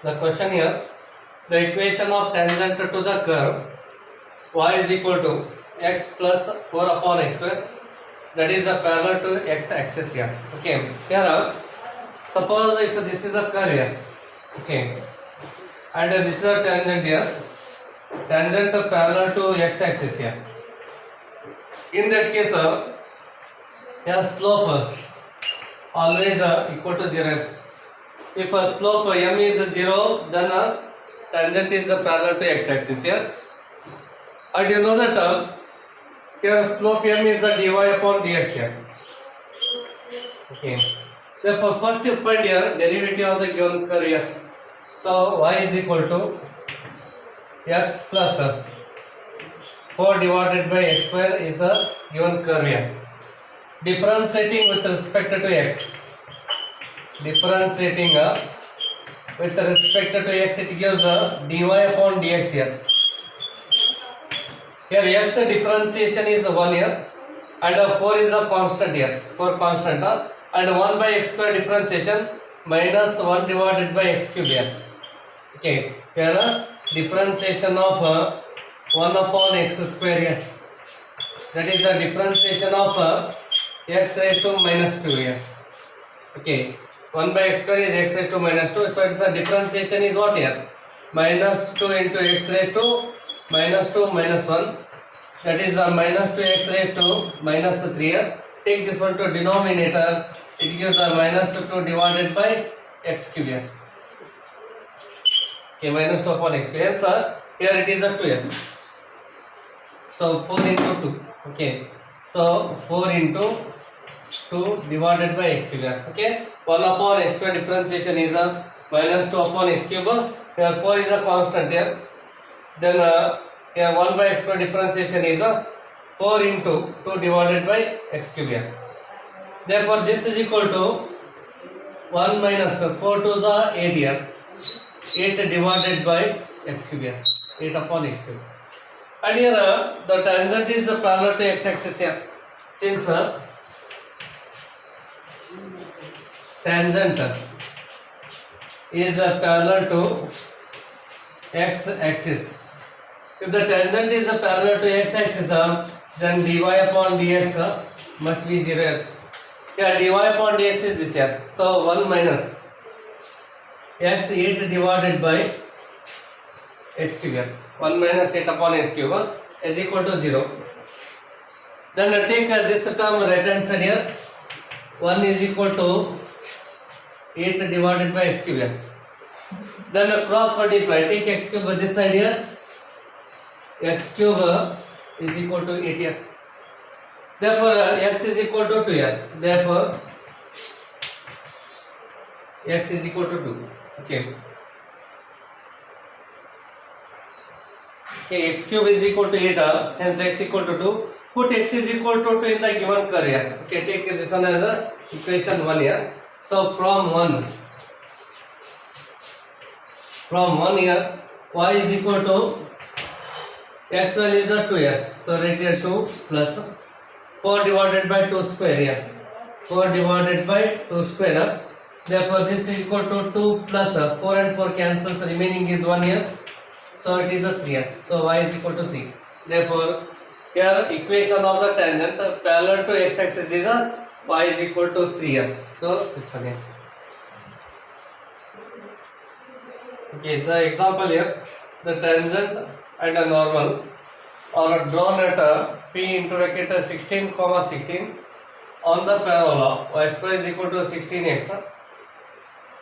The question here, the equation of tangent to the curve y is equal to x plus 4 upon x square, that is a parallel to x axis here. Okay, here suppose if this is a curve here, okay, and this is a tangent here, tangent parallel to x axis here. In that case, here slope always equal to 0. If a slope m is 0, then tangent is parallel to x axis here. And you know that here slope m is dy upon dx here. Okay. Therefore, first you find here derivative of the given curve here. So y is equal to x plus 4 divided by x square is the given curve here. Differentiating with respect to x. Differentiating with respect to x, it gives dy upon dx here. Here x differentiation is 1 here and 4 is a constant here. 4 constant and 1 by x square differentiation minus 1 divided by x cube here. Okay, here differentiation of 1 upon x square here. That is the differentiation of x raised to minus 2 here. Okay, 1 by x square is x raised to minus 2. So its a differentiation is what here? Minus 2 into x raised to minus 2 minus 1. That is minus 2x raised to minus 3 here. Take this one to denominator. It gives minus 2 divided by x cube here. Okay, minus 2 upon x cube. Hence, here it is a 2 here. So 4 into 2. Okay. So 4 into 2 divided by x cube here. Okay. 1 upon x square differentiation is minus 2 upon x cube. Here 4 is a constant here. Then here 1 by x square differentiation is 4 into 2 divided by x cube here. Therefore, this is equal to 1 minus 4 to the 8 here. 8 divided by x cube here. 8 upon x cube. And here the tangent is parallel to x axis here. Since tangent is parallel to x axis. If the tangent is parallel to x axis, then dy upon dx must be 0. Here dy upon dx is this here. So 1 minus x 8 divided by x cube here. 1 minus 8 upon x cube is equal to 0. Then take this term right hand side here. 1 is equal to 8 divided by x cube here. Then cross multiply. Take x cube this side here. X cube is equal to 8 here. Therefore, x is equal to 2 here. Therefore, x is equal to 2. Okay. Okay, x cube is equal to 8. Hence, x equal to 2. Put x is equal to 2 in the given curve here. Okay, take this one as a equation 1 here. So, from 1 here, y is equal to x value is 2 here. So right here 2 plus 4 divided by 2 square here. 4 divided by 2 square. Therefore this is equal to 2 plus 4 and 4 cancels. Remaining is 1 here. So it is a 3 here. So y is equal to 3. Therefore here equation of the tangent parallel to x axis is y is equal to 3 here. So this one here. Okay, the example here, the tangent and a normal are drawn at p into bracket 16, 16 on the parabola y square is equal to 16x,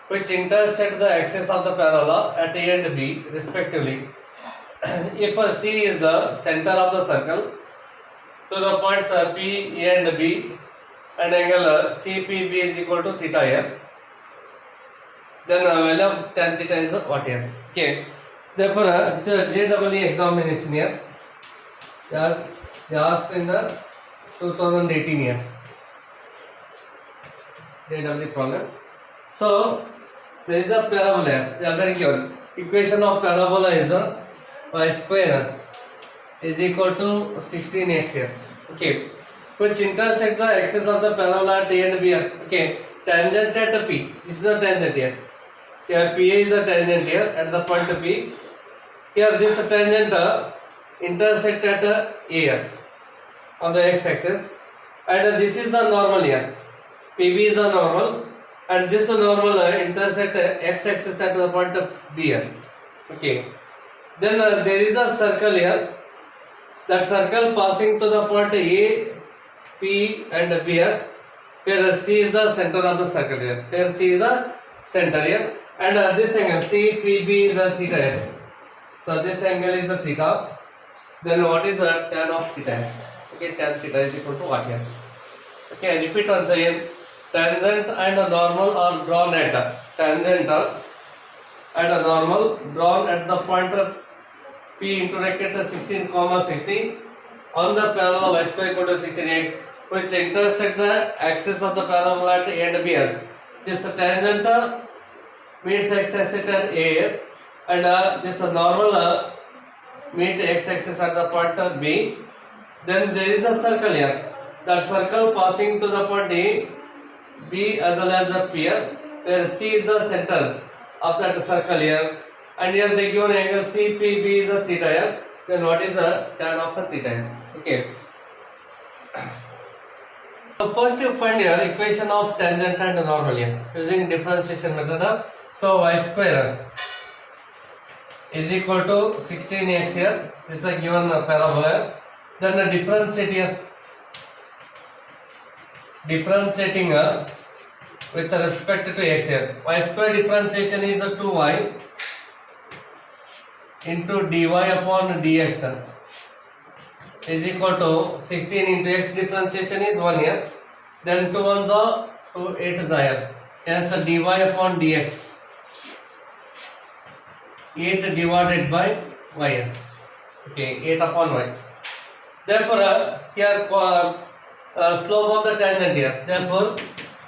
which intersect the axis of the parabola at a and b respectively. If c is the center of the circle to the points p, a and b, and angle cpb is equal to theta here, then value of tan theta is what here? Okay. Therefore, it's a JEE examination here. They asked in the 2018 year. JEE problem. So, there is a parabola here. They are already given. Equation of parabola is y square is equal to 16x here. Okay. Which intersect the axis of the parabola at A and B here. Okay. Tangent at P. This is a tangent here. Here PA is a tangent here at the point P. Here this tangent intersect at A on the x-axis, and this is the normal here. PB is the normal, and this normal intersect x-axis at the point B here. Okay. Then there is a circle here. That circle passing to the point A, P and B here. Where C is the center of the circle here. Here C is the center here, and this angle CPB is a theta here. So this angle is a theta. Then what is the tan of theta? Okay, tan theta is equal to what here? Okay, I repeat once again. Tangent and a normal are drawn at tangent and a normal drawn at the point of P into bracket 16, 16 on the parallel of y² equal to 16x, which intersect the axis of the parallel at A and B. This tangent meets x-axis at A, and this normal meet x-axis at the point B. Then there is a circle here. That circle passing to the point A, B as well as P here, where C is the center of that circle here, and here the given angle CPB is a theta here. Then what is the tan of a theta? Okay. So first you find here equation of tangent and normal here using differentiation method. So y square is equal to 16x here. This is a given parabola. Then the differentiate here. Differentiating with respect to x here. Y square differentiation is 2y into dy upon dx is equal to 16 into x differentiation is 1 here. Then 2 ones are 2 8 is here. Hence dy upon dx 8 divided by y here. Okay, 8 upon y. Therefore here slope of the tangent here. Therefore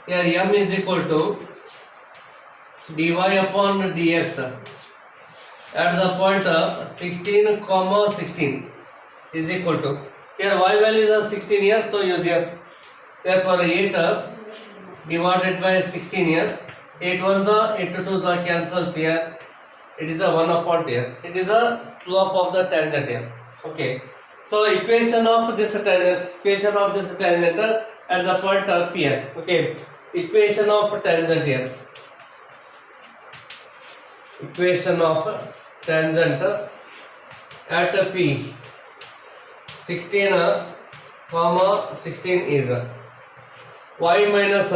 here m is equal to dy upon dx at the point 16, 16 is equal to, here y value is 16 here, so use here. Therefore 8 divided by 16 here, 8 ones are 8 to 2s are cancels here. It is a 1 upon here. It is a slope of the tangent here. Okay. So equation of this tangent at the point P here. Okay. Equation of tangent here. Equation of tangent at P 16, 16 is y minus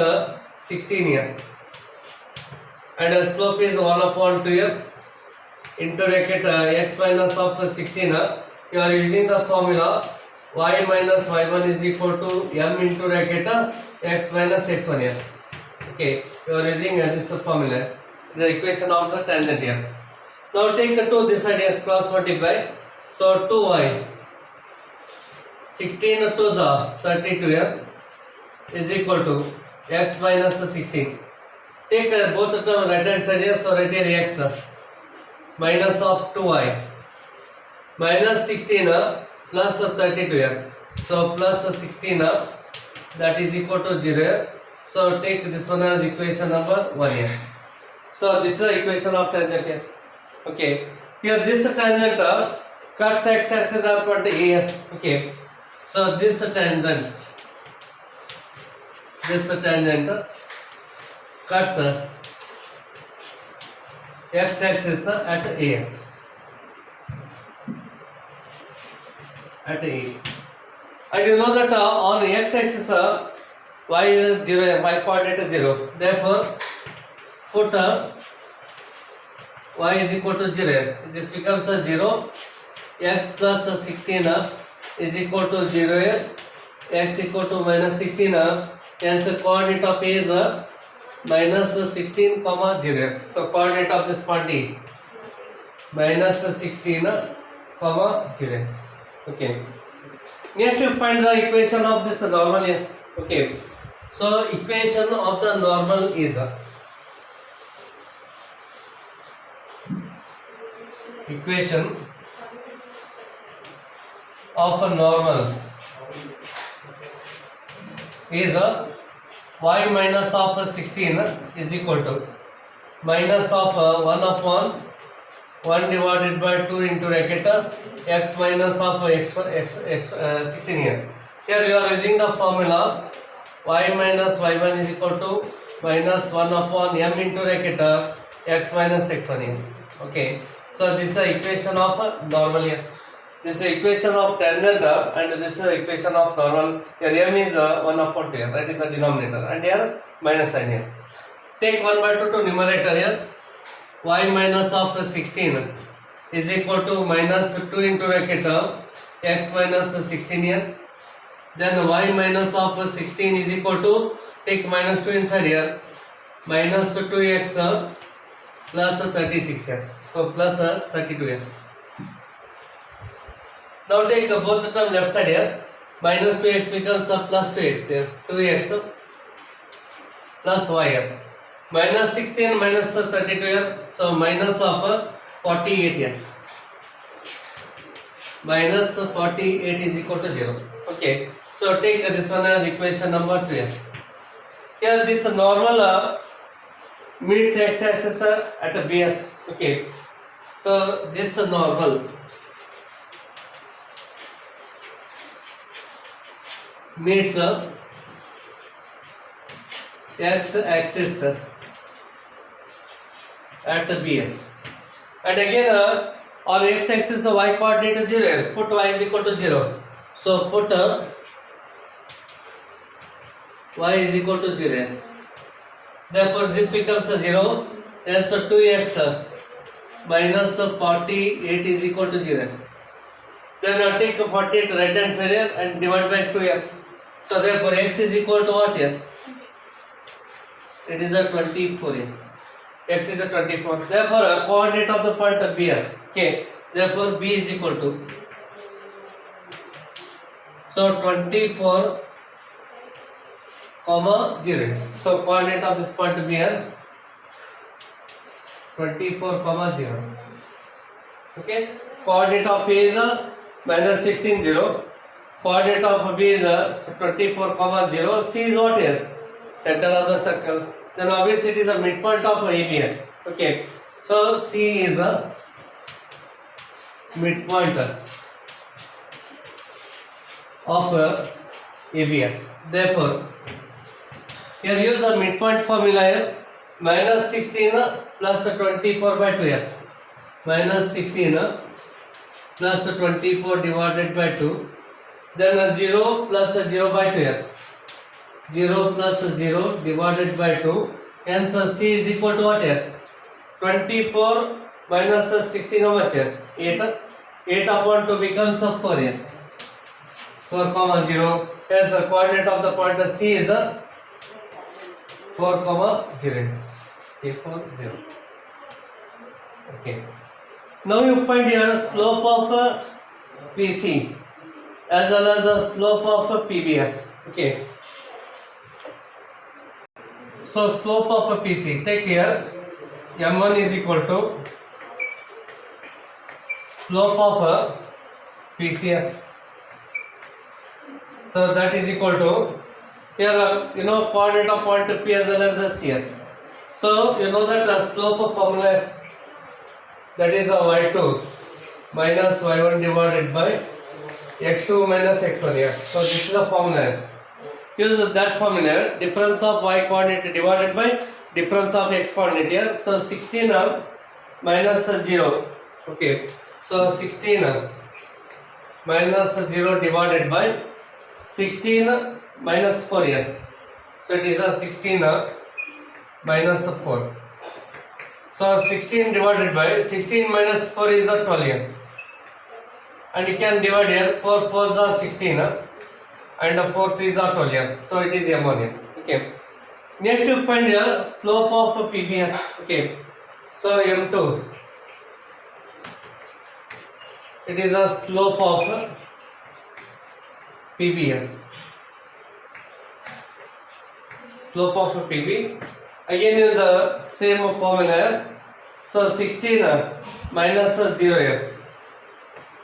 16 here, and slope is 1 upon 2 here into bracket x minus of 16. You are using the formula y minus y1 is equal to m into bracket x minus x1 here. Okay, you are using this formula, the equation of the tangent here. Now take 2 this side here, cross multiply. So 2y 16 to the 32 here is equal to x minus 16. Take both of them right hand side here, so right here x minus of 2y minus 16 plus 32 here. So plus 16 that is equal to 0 here. So take this one as equation number 1 here. So this is the equation of tangent here. Okay. Here this tangent cuts x-axis up at A here. Okay. So this tangent cuts x-axis at A. And you know that on x-axis y is 0, y coordinate is 0. Therefore, put y is equal to 0. This becomes a 0. X plus 16 is equal to 0 here. X equal to minus 16. Hence, coordinate of A is minus 16, 0. So, coordinate of this point D minus 16, 0. Okay. Next, you find the equation of this normal here. Okay. So, equation of the normal is equation of a normal is y minus of 16 is equal to minus of 1 upon 1 divided by 2 into bracket x minus of x 16 here. Here you are using the formula y minus y1 is equal to minus 1 upon m into bracket x minus x1 here. Okay, so this is the equation of normal here. This is the equation of tangent and this is the equation of normal. Here m is 1 upon 2 here, that is the denominator, and here minus sign here. Take 1 by 2 to numerator here. Y minus of 16 is equal to minus 2 into bracket x minus 16 here. Then y minus of 16 is equal to, take minus 2 inside here, minus 2x plus 36 here. So plus 32 here. Now take both the term left side here. Minus 2x becomes plus 2x here. 2x plus y here. Minus 16 minus 32 here. So minus of 48 here. Minus 48 is equal to 0. Okay. So take this one as equation number 2 here. Here this normal meets x-axis at a B. Okay. So this normal meets x-axis at the B. And again on x-axis y coordinate is 0. Put y is equal to 0. So put y is equal to 0. Therefore this becomes a 0. Then so 2x minus 48 is equal to 0. Then take 48 right hand side here and divide by 2 here. So therefore x is equal to what here? It is a 24 here. X is a 24. Therefore coordinate of the point B here. Okay. Therefore B is equal to, so 24 comma 0. So coordinate of this point B here 24 comma 0. Okay. Coordinate of A is minus 16 0. Coordinate of B is 24 comma 0. C is what here? Center of the circle. Then obviously it is a midpoint of AB here. Okay. So C is a midpoint of AB here. Therefore here use the midpoint formula here. Minus 16 plus 24 by 2 here. Minus 16 plus 24 divided by 2. Then 0 plus 0 by 2 here. 0 plus 0 divided by 2. Hence C is equal to what here? 24 minus 16 how much here? 8. 8 upon 2 becomes 4 here. 4 comma 0. Hence the coordinate of the point C is 4 comma 0. Okay, 4 0. Okay. Now you find here slope of PC as well as the slope of PB. Okay. So slope of PC, take here M1 is equal to slope of PCF. So that is equal to, here coordinate of point P as well as the CF. So you know that the slope of formula, that is y2 minus y1 divided by x2 minus x1 here. So this is the formula. Use that formula, difference of y coordinate divided by difference of x coordinate here. So 16 minus 0. Okay. So 16 minus 0 divided by 16 minus 4 here. So it is a 16 minus 4. So 16 divided by 16 minus 4 is a 12 here. And you can divide here, 4 4s are 16 and 4 3s are 12 here. So it is M1 here. Okay. Next you find here slope of PB here. Okay. So M2. It is a slope of PB here. Slope of PB. Again use the same formula here. So 16 minus 0 here.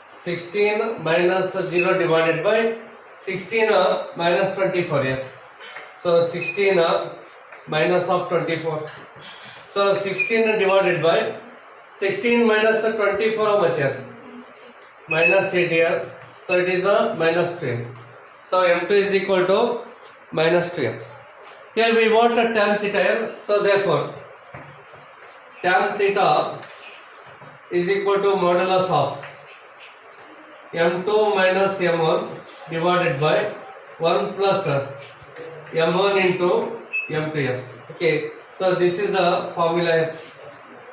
16 minus 0 divided by 16 minus 24 here. So 16 minus of 24. So 16 divided by 16 minus 24 how much here? Minus 8 here. So it is a minus 12. So M2 is equal to minus 12. Here we want a tan theta here. So therefore tan theta is equal to modulus of M2 minus M1 divided by 1 plus M1 into M2. Okay. So this is the formula.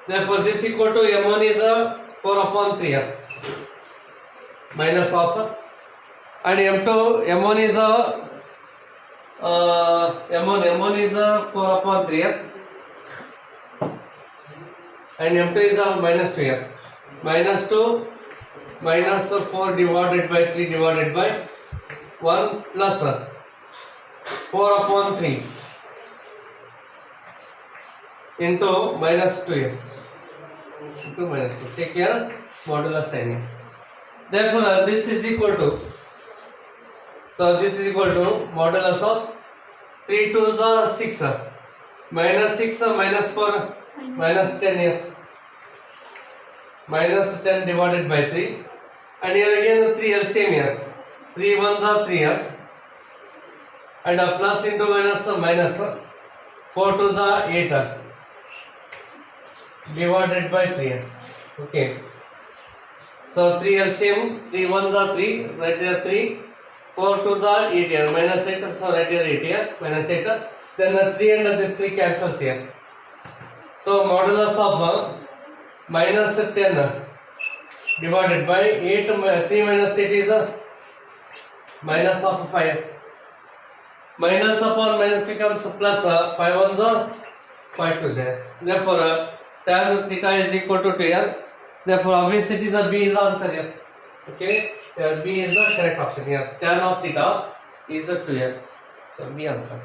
Therefore this equal to M1 is a 4 upon 3 minus of and M1 is a M1 is a 4 upon 3 and M2 is a minus 2 minus 2 minus 4 divided by 3 divided by 1 plus 4 upon 3 into minus 2 into minus 2. Take care modulus sign. Therefore this is equal to, so this is equal to modulus of 3 2s are 6 minus 6 minus 4 minus 10 here minus 10 divided by 3 and here again 3 LCM here 3 1s are 3 here and a plus into minus 4 2s are 8 divided by 3. Okay. So 3 LCM, 3 1s are 3, right here 3, 4 2s are 8 here, minus 8, so right here 8 here, minus 8. Then the 3 and this 3 cancels here. So modulus of minus 10 divided by 8, 3 minus 8 is minus of 5. Minus upon minus becomes plus 5 1s are 5 2s. Therefore tan theta is equal to 2 here. Therefore obviously it is a B is the answer here. Okay, here B is the correct option here. Tan of theta is a 2 here. So B answer.